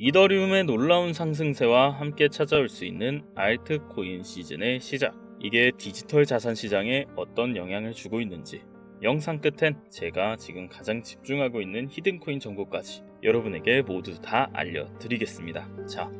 이더리움의 놀라운 상승세와 함께 찾아올 수 있는 알트코인 시즌의 시작. 이게 디지털 자산 시장에 어떤 영향을 주고 있는지, 영상 끝엔 제가 지금 가장 집중하고 있는 히든코인 정보까지 여러분에게 모두 다 알려드리겠습니다. 자,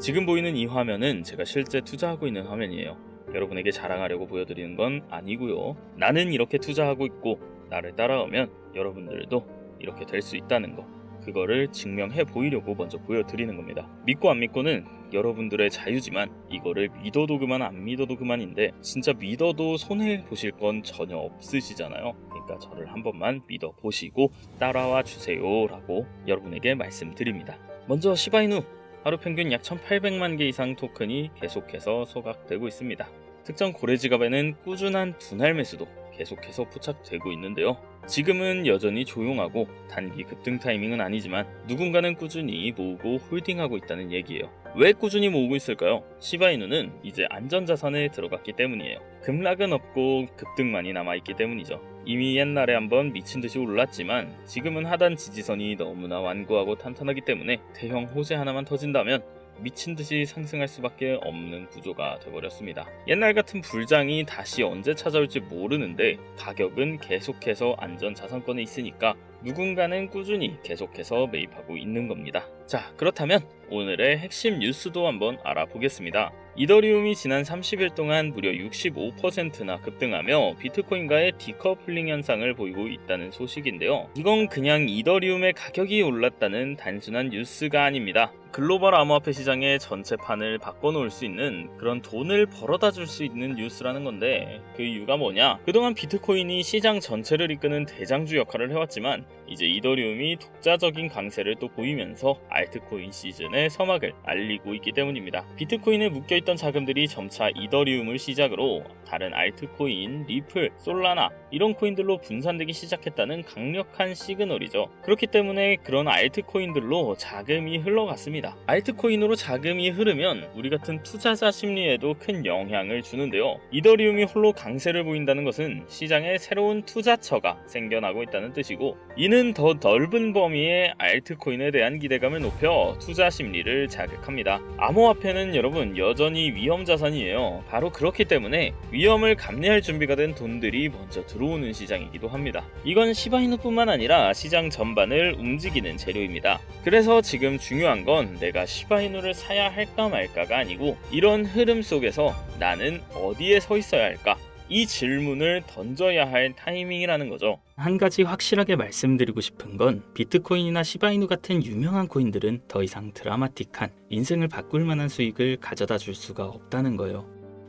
지금 보이는 이 화면은 제가 실제 투자하고 있는 화면이에요. 여러분에게 자랑하려고 보여드리는 건 아니고요. 나는 이렇게 투자하고 있고 나를 따라오면 여러분들도 이렇게 될 수 있다는 거, 그거를 증명해 보이려고 먼저 보여드리는 겁니다. 믿고 안 믿고는 여러분들의 자유지만 이거를 믿어도 그만 안 믿어도 그만인데, 진짜 믿어도 손해보실 건 전혀 없으시잖아요. 그러니까 저를 한 번만 믿어보시고 따라와 주세요 라고 여러분에게 말씀드립니다. 먼저 시바이누, 하루 평균 약 1800만 개 이상 토큰이 계속해서 소각되고 있습니다. 특정 고래지갑에는 꾸준한 분할 매수도 계속해서 포착되고 있는데요. 지금은 여전히 조용하고 단기 급등 타이밍은 아니지만 누군가는 꾸준히 모으고 홀딩하고 있다는 얘기예요. 왜 꾸준히 모으고 있을까요? 시바이누는 이제 안전자산에 들어갔기 때문이에요. 급락은 없고 급등만이 남아있기 때문이죠. 이미 옛날에 한번 미친듯이 올랐지만 지금은 하단 지지선이 너무나 완고하고 탄탄하기 때문에 대형 호재 하나만 터진다면 미친듯이 상승할 수밖에 없는 구조가 되어버렸습니다. 옛날 같은 불장이 다시 언제 찾아올지 모르는데 가격은 계속해서 안전자산권에 있으니까 누군가는 꾸준히 계속해서 매입하고 있는 겁니다. 자, 그렇다면 오늘의 핵심 뉴스도 한번 알아보겠습니다. 이더리움이 지난 30일 동안 무려 65%나 급등하며 비트코인과의 디커플링 현상을 보이고 있다는 소식인데요. 이건 그냥 이더리움의 가격이 올랐다는 단순한 뉴스가 아닙니다. 글로벌 암호화폐 시장의 전체판을 바꿔놓을 수 있는, 그런 돈을 벌어다 줄 수 있는 뉴스라는 건데, 그 이유가 뭐냐? 그동안 비트코인이 시장 전체를 이끄는 대장주 역할을 해왔지만 이제 이더리움이 독자적인 강세를 또 보이면서 알트코인 시즌의 서막을 알리고 있기 때문입니다. 비트코인에 묶여있던 자금들이 점차 이더리움을 시작으로 다른 알트코인, 리플, 솔라나 이런 코인들로 분산되기 시작했다는 강력한 시그널이죠. 그렇기 때문에 그런 알트코인들로 자금이 흘러갔습니다. 알트코인으로 자금이 흐르면 우리 같은 투자자 심리에도 큰 영향을 주는데요. 이더리움이 홀로 강세를 보인다는 것은 시장에 새로운 투자처가 생겨나고 있다는 뜻이고, 이는 더 넓은 범위의 알트코인에 대한 기대감을 높여 투자 심리를 자극합니다. 암호화폐는 여러분 여전히 위험 자산이에요. 바로 그렇기 때문에 위험을 감내할 준비가 된 돈들이 먼저 들어오는 시장이기도 합니다. 이건 시바이누뿐만 아니라 시장 전반을 움직이는 재료입니다. 그래서 지금 중요한 건 내가 시바이누를 사야 할까 말까가 아니고, 이런 흐름 속에서 나는 어디에 서 있어야 할까? 이 질문을 던져야 할 타이밍이라는 거죠. 한 가지 확실하게 말씀드리고 싶은 건, 비트코인이나 시바이누 같은 유명한 코인들은 더 이상 드라마틱한, 인생을 바꿀 만한 수익을 가져다 줄 수가 없다는 거예요.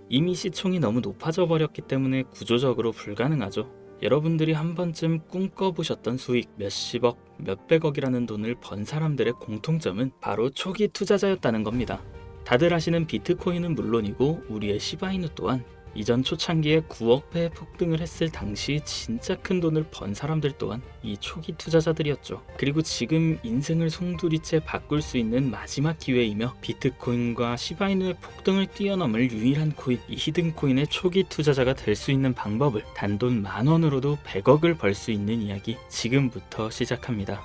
이미 시총이 너무 높아져 버렸기 때문에 구조적으로 불가능하죠. 여러분들이 한 번쯤 꿈꿔보셨던 수익 몇십억, 몇백억이라는 돈을 번 사람들의 공통점은 바로 초기 투자자였다는 겁니다. 다들 아시는 비트코인은 물론이고 우리의 시바이누 또한 이전 초창기에 9억 배의 폭등을 했을 당시 진짜 큰 돈을 번 사람들 또한 이 초기 투자자들이었죠. 그리고 지금 인생을 송두리째 바꿀 수 있는 마지막 기회이며 비트코인과 시바이누의 폭등을 뛰어넘을 유일한 코인, 이 히든코인의 초기 투자자가 될 수 있는 방법을 단돈 10,000원으로도 100억을 벌 수 있는 이야기 지금부터 시작합니다.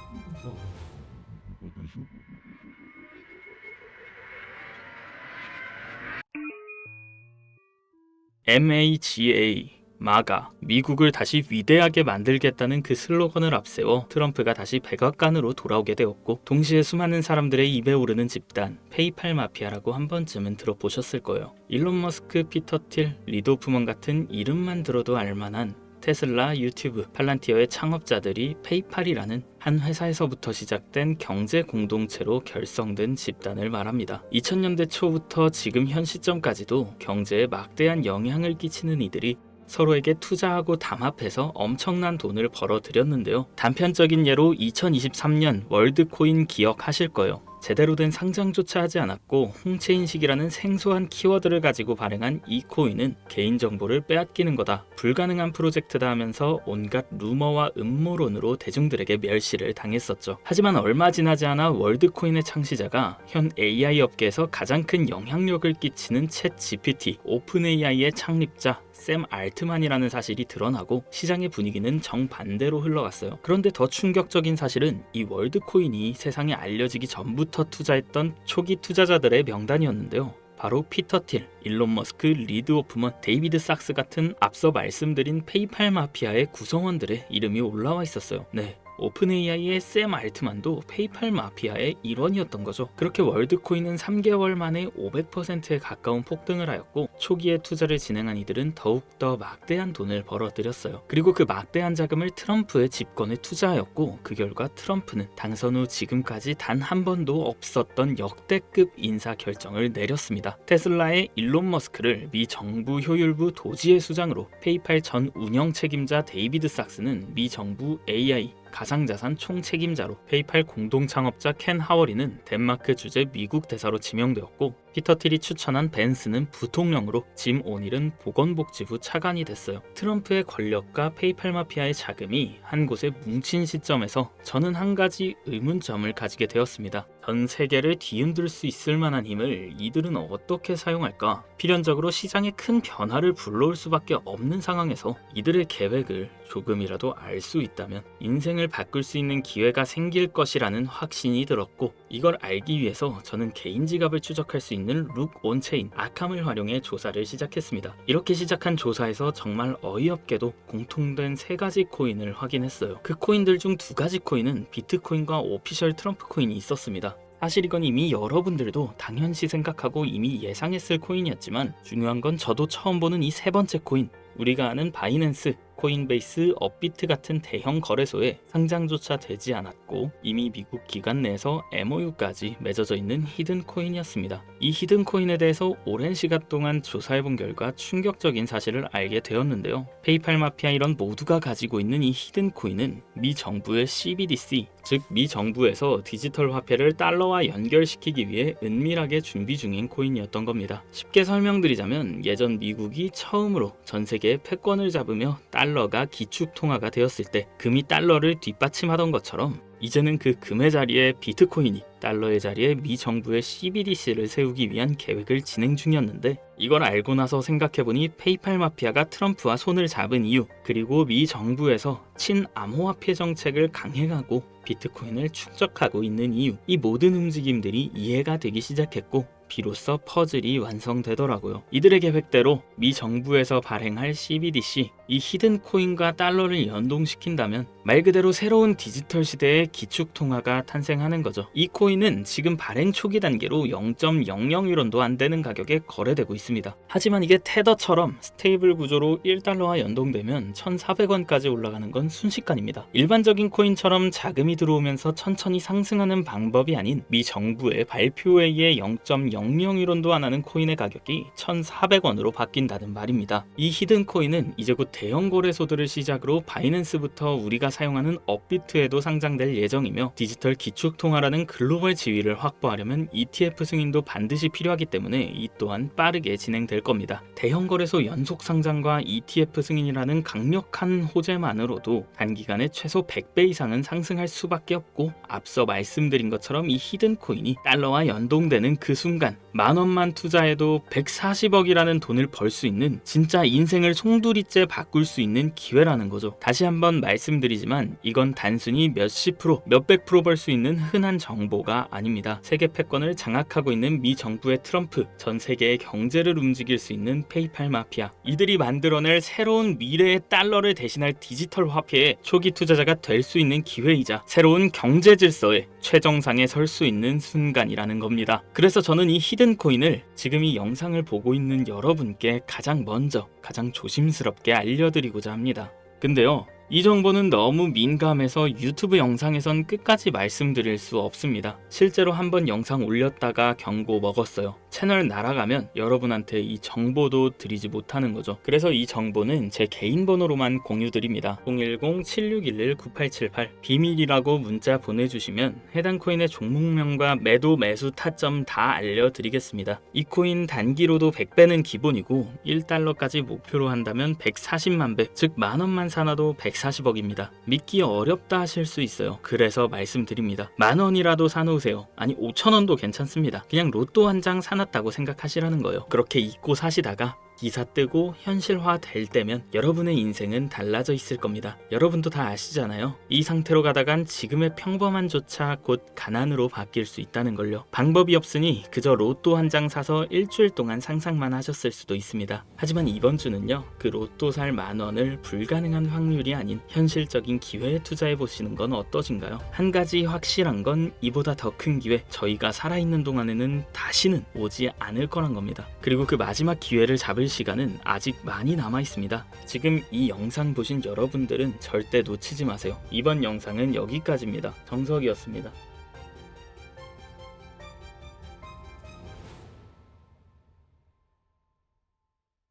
MAGA, 마가, 미국을 다시 위대하게 만들겠다는 그 슬로건을 앞세워 트럼프가 다시 백악관으로 돌아오게 되었고, 동시에 수많은 사람들의 입에 오르는 집단, 페이팔 마피아라고 한 번쯤은 들어보셨을 거예요. 일론 머스크, 피터 틸, 리드 호프먼 같은 이름만 들어도 알만한 테슬라, 유튜브, 팔란티어의 창업자들이 페이팔이라는 한 회사에서부터 시작된 경제 공동체로 결성된 집단을 말합니다. 2000년대 초부터 지금 현 시점까지도 경제에 막대한 영향을 끼치는 이들이 서로에게 투자하고 담합해서 엄청난 돈을 벌어들였는데요. 단편적인 예로 2023년 월드코인 기억하실 거예요. 제대로 된 상장조차 하지 않았고 홍채인식이라는 생소한 키워드를 가지고 발행한 이 코인은 개인정보를 빼앗기는 거다, 불가능한 프로젝트다 하면서 온갖 루머와 음모론으로 대중들에게 멸시를 당했었죠. 하지만 얼마 지나지 않아 월드코인의 창시자가 현 AI 업계에서 가장 큰 영향력을 끼치는 챗 GPT, 오픈 AI의 창립자 샘 알트만이라는 사실이 드러나고 시장의 분위기는 정반대로 흘러갔어요. 그런데 더 충격적인 사실은 이 월드코인이 세상에 알려지기 전부터 전부터 투자했던 초기 투자자들의 명단이었는데요. 바로 피터 틸, 일론 머스크, 리드 호프먼, 데이비드 sak스 같은 앞서 말씀드린 페이팔 마피아의 구성원들의 이름이 올라와 있었어요. 네, 오픈AI의 샘 알트만도 페이팔 마피아의 일원이었던 거죠. 그렇게 월드코인은 3개월 만에 500%에 가까운 폭등을 하였고, 초기에 투자를 진행한 이들은 더욱더 막대한 돈을 벌어들였어요. 그리고 그 막대한 자금을 트럼프의 집권에 투자하였고, 그 결과 트럼프는 당선 후 지금까지 단 한 번도 없었던 역대급 인사 결정을 내렸습니다. 테슬라의 일론 머스크를 미 정부 효율부 도지회 수장으로, 페이팔 전 운영 책임자 데이비드 sak스는 미 정부 AI 가상자산 총책임자로, 페이팔 공동 창업자 켄 하워리는 덴마크 주재 미국 대사로 지명되었고, 피터 틸이 추천한 벤스는 부통령으로, 짐 오닐은 보건복지부 차관이 됐어요. 트럼프의 권력과 페이팔 마피아의 자금이 한 곳에 뭉친 시점에서 저는 한 가지 의문점을 가지게 되었습니다. 전 세계를 뒤흔들 수 있을 만한 힘을 이들은 어떻게 사용할까? 필연적으로 시장에 큰 변화를 불러올 수밖에 없는 상황에서 이들의 계획을 조금이라도 알 수 있다면 인생을 바꿀 수 있는 기회가 생길 것이라는 확신이 들었고, 이걸 알기 위해서 저는 개인 지갑을 추적할 수 있는 룩 온체인 아캄을 활용해 조사를 시작했습니다. 이렇게 시작한 조사에서 정말 어이없게도 공통된 3가지 코인을 확인했어요. 그 코인들 중 2가지 코인은 비트코인과 오피셜 트럼프 코인이 있었습니다. 사실 이건 이미 여러분들도 당연시 생각하고 이미 예상했을 코인이었지만, 중요한 건 저도 처음 보는 이 3번째 코인, 우리가 아는 바이낸스, 코인베이스, 업비트 같은 대형 거래소에 상장조차 되지 않았고 이미 미국 기관 내에서 MOU까지 맺어져 있는 히든 코인이었습니다. 이 히든 코인에 대해서 오랜 시간 동안 조사해본 결과 충격적인 사실을 알게 되었는데요. 페이팔 마피아 일원 모두가 가지고 있는 이 히든 코인은 미 정부의 CBDC, 즉 미 정부에서 디지털 화폐를 달러와 연결시키기 위해 은밀하게 준비 중인 코인이었던 겁니다. 쉽게 설명드리자면, 예전 미국이 처음으로 전 세계의 패권을 잡으며 달러가 기축통화가 되었을 때 금이 달러를 뒷받침하던 것처럼, 이제는 그 금의 자리에 비트코인이, 달러의 자리에 미 정부의 CBDC를 세우기 위한 계획을 진행 중이었는데, 이걸 알고 나서 생각해보니 페이팔 마피아가 트럼프와 손을 잡은 이유, 그리고 미 정부에서 친암호화폐 정책을 강행하고 비트코인을 축적하고 있는 이유, 이 모든 움직임들이 이해가 되기 시작했고, 비로소 퍼즐이 완성되더라고요. 이들의 계획대로 미 정부에서 발행할 CBDC, 이 히든 코인과 달러를 연동시킨다면 말 그대로 새로운 디지털 시대의 기축통화가 탄생하는 거죠. 이 코인은 지금 발행 초기 단계로 0.00유론도 안 되는 가격에 거래되고 있습니다. 하지만 이게 테더처럼 스테이블 구조로 1달러와 연동되면 1,400원까지 올라가는 건 순식간입니다. 일반적인 코인처럼 자금이 들어오면서 천천히 상승하는 방법이 아닌, 미 정부의 발표에 의해 0.00유론도 안 하는 코인의 가격이 1,400원으로 바뀐다는 말입니다. 이 히든 코인은 이제 곧 대형 거래소들을 시작으로 바이낸스부터 우리가 사용하는 업비트에도 상장될 예정이며, 디지털 기축통화라는 글로벌 지위를 확보하려면 ETF 승인도 반드시 필요하기 때문에 이 또한 빠르게 진행될 겁니다. 대형 거래소 연속 상장과 ETF 승인이라는 강력한 호재만으로도 단기간에 최소 100배 이상은 상승할 수밖에 없고, 앞서 말씀드린 것처럼 이 히든 코인이 달러와 연동되는 그 순간 10,000원만 투자해도 140억이라는 돈을 벌 수 있는, 진짜 인생을 송두리째 바꿀 수 있는 기회라는 거죠. 다시 한번 말씀드리지만 이건 단순히 몇십 프로, 몇백 프로 벌 수 있는 흔한 정보가 아닙니다. 세계 패권을 장악하고 있는 미 정부의 트럼프, 전 세계의 경제를 움직일 수 있는 페이팔 마피아, 이들이 만들어낼 새로운 미래의 달러를 대신할 디지털 화폐의 초기 투자자가 될 수 있는 기회이자 새로운 경제 질서의 최정상에 설 수 있는 순간이라는 겁니다. 그래서 저는 이 히든 코인을 지금 이 영상을 보고 있는 여러분께 가장 먼저, 가장 조심스럽게 알려드리고자 합니다. 근데요, 이 정보는 너무 민감해서 유튜브 영상에선 끝까지 말씀드릴 수 없습니다. 실제로 한번 영상 올렸다가 경고 먹었어요. 채널 날아가면 여러분한테 이 정보도 드리지 못하는 거죠. 그래서 이 정보는 제 개인 번호로만 공유드립니다. 010-7611-9878 비밀이라고 문자 보내주시면 해당 코인의 종목명과 매도 매수 타점 다 알려드리겠습니다. 이 코인 단기로도 100배는 기본이고 1달러까지 목표로 한다면 140만 배, 즉 10,000원만 사놔도 140억입니다. 믿기 어렵다 하실 수 있어요. 그래서 말씀드립니다. 10,000원이라도 사놓으세요. 아니 5,000원도 괜찮습니다. 그냥 로또 한 장 사놨다고 생각하시라는 거예요. 그렇게 잊고 사시다가 기사 뜨고 현실화 될 때면 여러분의 인생은 달라져 있을 겁니다. 여러분도 다 아시잖아요. 이 상태로 가다간 지금의 평범함조차 곧 가난으로 바뀔 수 있다는 걸요. 방법이 없으니 그저 로또 한 장 사서 일주일 동안 상상만 하셨을 수도 있습니다. 하지만 이번 주는요, 그 로또 살 10,000원을 불가능한 확률이 아닌 현실적인 기회에 투자해 보시는 건 어떠신가요? 한 가지 확실한 건 이보다 더 큰 기회, 저희가 살아있는 동안에는 다시는 오지 않을 거란 겁니다. 그리고 그 마지막 기회를 잡을 시간은 아직 많이 남아 있습니다. 지금 이 영상 보신 여러분들은 절대 놓치지 마세요. 이번 영상은 여기까지입니다. 정석이었습니다.